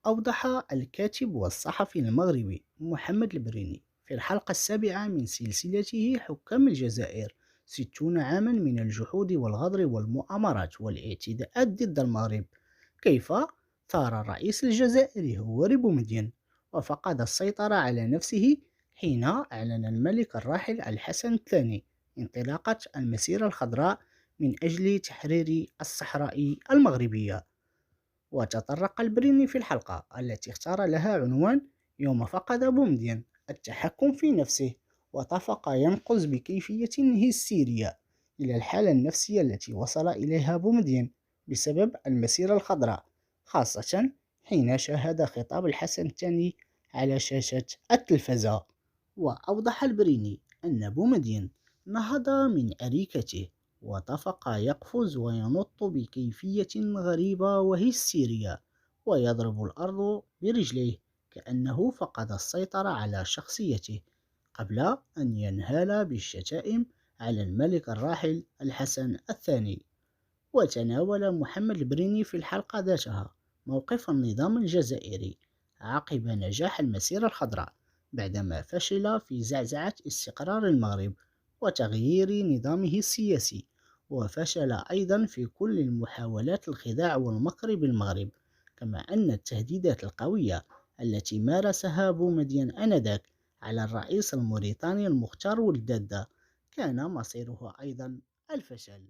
أوضح الكاتب والصحفي المغربي محمد البريني في الحلقة السابعة من سلسلته حكام الجزائر 60 عاما من الجحود والغدر والمؤامرات والاعتداءات ضد المغرب كيف ثار الرئيس الجزائري هواري بومدين وفقد السيطرة على نفسه حين أعلن الملك الراحل الحسن الثاني انطلاقة المسيرة الخضراء من أجل تحرير الصحراء المغربية. وتطرق البريني في الحلقة التي اختار لها عنوان يوم فقد بومدين التحكم في نفسه، وطفق ينقز بكيفية هستيرية إلى الحالة النفسية التي وصل إليها بومدين بسبب المسيرة الخضراء، خاصة حين شاهد خطاب الحسن الثاني على شاشة التلفزة. وأوضح البريني أن بومدين نهض من أريكته وطفق يقفز وينط بكيفية غريبة وهستيرية ويضرب الأرض برجليه كأنه فقد السيطرة على شخصيته، قبل أن ينهال بالشتائم على الملك الراحل الحسن الثاني. وتناول محمد البريني في الحلقة ذاتها موقف النظام الجزائري عقب نجاح المسيرة الخضراء بعدما فشل في زعزعة استقرار المغرب وتغيير نظامه السياسي، وفشل أيضا في كل المحاولات الخداع والمكر بالمغرب، كما أن التهديدات القوية التي مارسها بومدين آنذاك على الرئيس الموريتاني المختار ولدادة كان مصيرها أيضا الفشل.